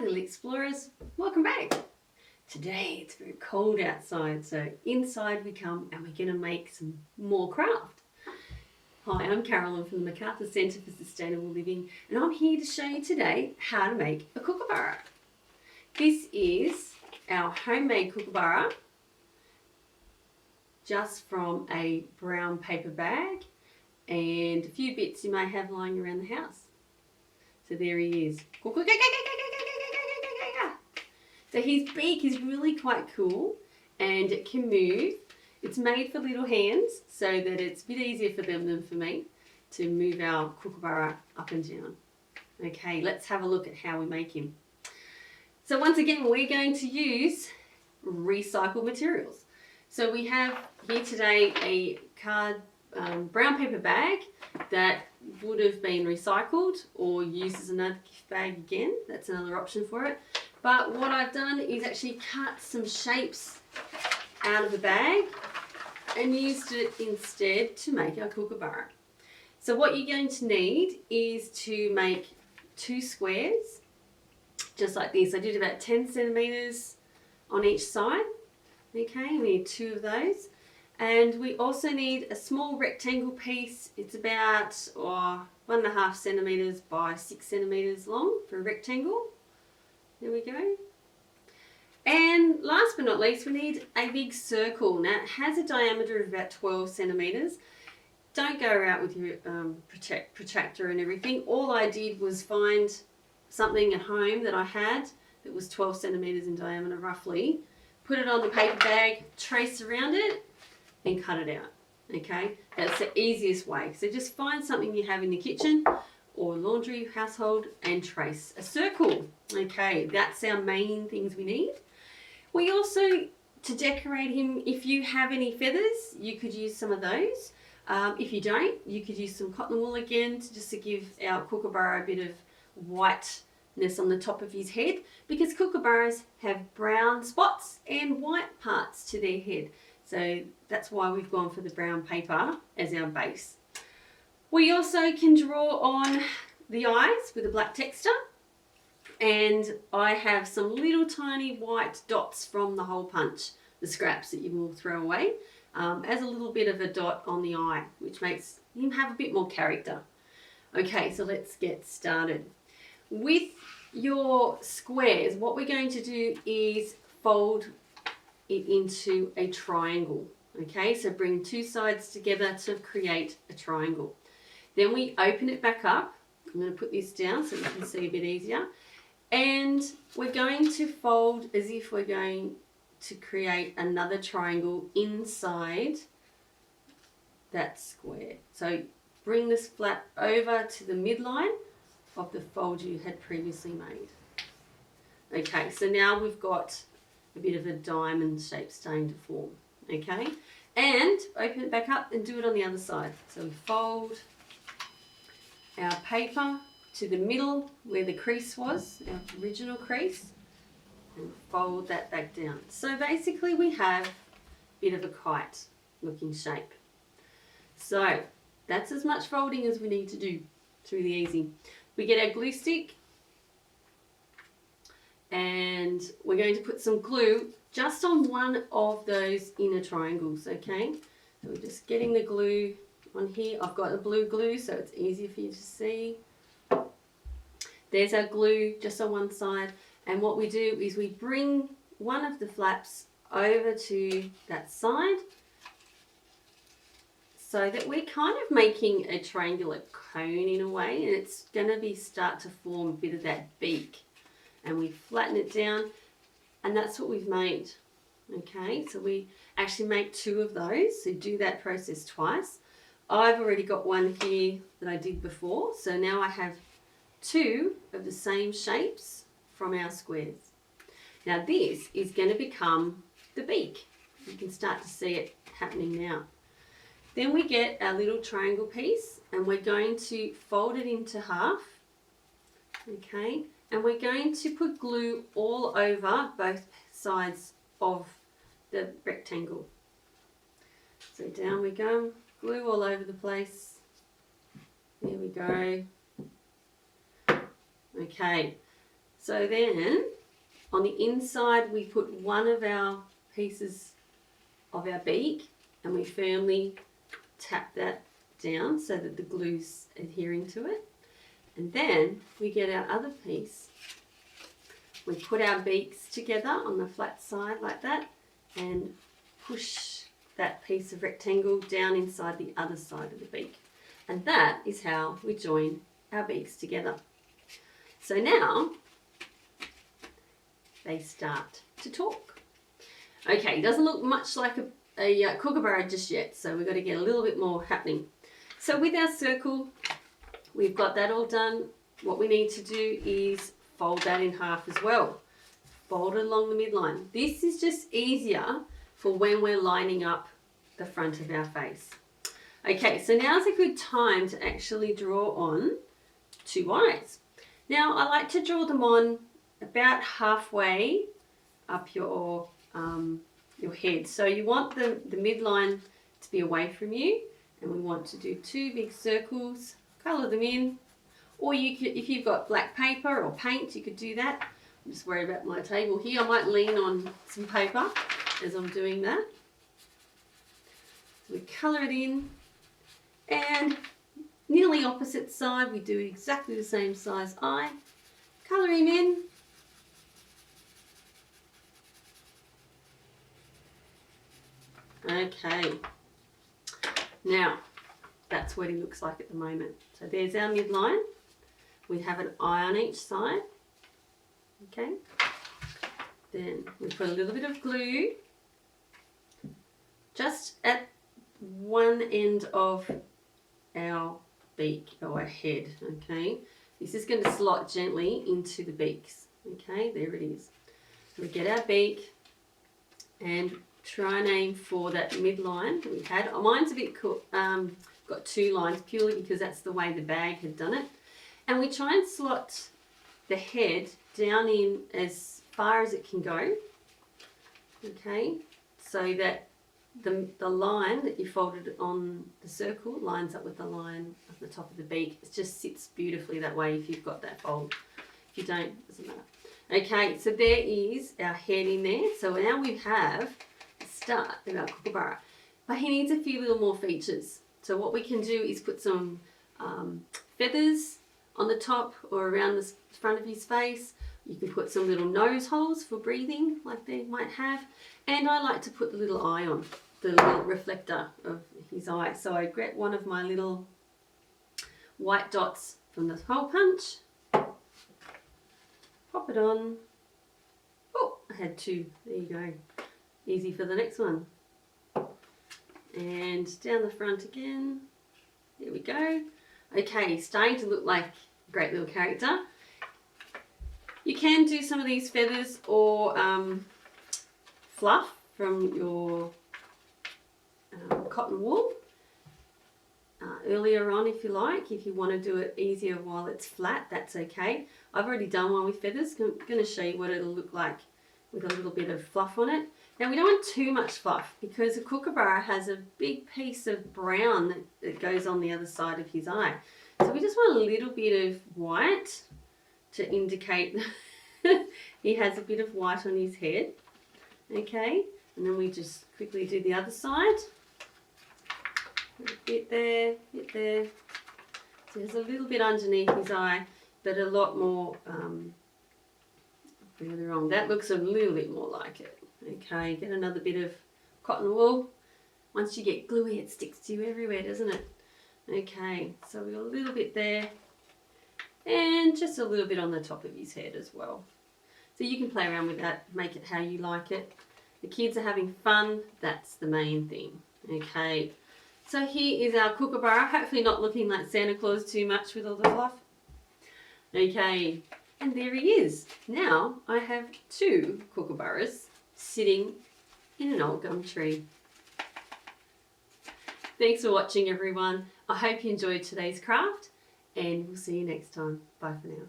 little explorers, welcome back. Today it's very cold outside, so inside we come and we're going to make some more craft. Hi, I'm Carolan from the Macarthur Centre for Sustainable Living, and I'm here to show you today how to make a kookaburra. This is our homemade kookaburra, just from a brown paper bag and a few bits you may have lying around the house. So there he is. So his beak is really quite cool and it can move. It's made for little hands so that it's a bit easier for them than for me to move our kookaburra up and down. Okay, let's have a look at how we make him. So once again, we're going to use recycled materials. So we have here today a brown paper bag that would have been recycled or used as another gift bag again. That's another option for it. But what I've done is actually cut some shapes out of the bag and used it instead to make our kookaburra. So what you're going to need is to make 2 squares, just like this. I did about 10 centimetres on each side. Okay, we need 2 of those. And we also need a small rectangle piece. It's about 1.5 centimetres by 6 centimetres long for a rectangle. There we go. And last but not least, we need a big circle. Now it has a diameter of about 12 centimetres. Don't go out with your protractor and everything. All I did was find something at home that I had that was 12 centimetres in diameter roughly, put it on the paper bag, trace around it and cut it out. Okay, that's the easiest way. So just find something you have in the kitchen or laundry household and trace a circle. Okay, that's our main things we need. We also, to decorate him, if you have any feathers, you could use some of those. If you don't, you could use some cotton wool again just to give our kookaburra a bit of whiteness on the top of his head, because kookaburras have brown spots and white parts to their head. So that's why we've gone for the brown paper as our base. We also can draw on the eyes with a black texture, and I have some little tiny white dots from the hole punch, the scraps that you will throw away, as a little bit of a dot on the eye, which makes him have a bit more character. Okay, so let's get started. With your squares, what we're going to do is fold it into a triangle. Okay, so bring 2 sides together to create a triangle. Then we open it back up. I'm going to put this down so you can see a bit easier. And we're going to fold as if we're going to create another triangle inside that square. So bring this flap over to the midline of the fold you had previously made. Okay, so now we've got a bit of a diamond shape starting to form. Okay, and open it back up and do it on the other side. So we fold our paper to the middle where the crease was, our original crease, and fold that back down. So basically we have a bit of a kite looking shape. So that's as much folding as we need to do. It's really easy. We get our glue stick and we're going to put some glue just on one of those inner triangles. Okay, so we're just getting the glue on here. I've got a blue glue so it's easier for you to see. There's our glue just on one side, and what we do is we bring one of the flaps over to that side so that we're kind of making a triangular cone in a way, and it's going to be start to form a bit of that beak, and we flatten it down, and that's what we've made. Okay, so we actually make 2 of those, so do that process twice. I've already got one here that I did before, so now I have 2 of the same shapes from our squares. Now this is going to become the beak. You can start to see it happening now. Then we get our little triangle piece and we're going to fold it into half. Okay, and we're going to put glue all over both sides of the rectangle. So down we go, glue all over the place. There we go. Okay, So then on the inside we put one of our pieces of our beak and we firmly tap that down so that the glue's adhering to it. And then we get our other piece. We put our beaks together on the flat side like that and push that piece of rectangle down inside the other side of the beak. And that is how we join our beaks together. So now they start to talk. Okay, it doesn't look much like a kookaburra just yet, so we've got to get a little bit more happening. So with our circle, we've got that all done. What we need to do is fold that in half as well. Fold it along the midline. This is just easier for when we're lining up the front of our face. Okay, so now's a good time to actually draw on two eyes. Now I like to draw them on about halfway up your head. So you want the midline to be away from you, and we want to do two big circles, colour them in, or you could, if you've got black paper or paint, you could do that. I'm just worried about my table here. I might lean on some paper as I'm doing that. So we colour it in, and nearly opposite side we do exactly the same size eye. Colour him in. Okay, now that's what he looks like at the moment. So there's our midline. We have an eye on each side. Okay, then we put a little bit of glue just at one end of our beak or our head. Okay, this is going to slot gently into the beaks. Okay, there it is. So we get our beak and try and aim for that midline that we had. Mine's a bit cool, got two lines purely because that's the way the bag had done it. And we try and slot the head down in as far as it can go. Okay, so that the line that you folded on the circle lines up with the line at the top of the beak. It just sits beautifully that way if you've got that fold. If you don't, it doesn't matter. Okay, so there is our head in there. So now we have start of our kookaburra, but he needs a few little more features. So what we can do is put some feathers on the top or around the front of his face. You can put some little nose holes for breathing like they might have, and I like to put the little eye on, the little reflector of his eye. So I get one of my little white dots from the hole punch, pop it on. Oh, I had two, there you go. Easy for the next one. And down the front again. There we go. Okay, starting to look like a great little character. You can do some of these feathers or fluff from your cotton wool earlier on if you like. If you want to do it easier while it's flat, that's okay. I've already done one with feathers. I'm going to show you what it'll look like with a little bit of fluff on it. Now we don't want too much fluff because a kookaburra has a big piece of brown that goes on the other side of his eye. So we just want a little bit of white to indicate he has a bit of white on his head. Okay, and then we just quickly do the other side. A bit there, bit there. So there's a little bit underneath his eye, but a lot more further on. That looks a little bit more like it. Okay, get another bit of cotton wool. Once you get gluey, it sticks to you everywhere, doesn't it? Okay, so we've got a little bit there and just a little bit on the top of his head as well. So you can play around with that, make it how you like it. The kids are having fun, that's the main thing. Okay, so here is our kookaburra, hopefully not looking like Santa Claus too much with all the fluff. Okay, and there he is. Now I have two kookaburras sitting in an old gum tree. Thanks for watching everyone. I hope you enjoyed today's craft and we'll see you next time. Bye for now.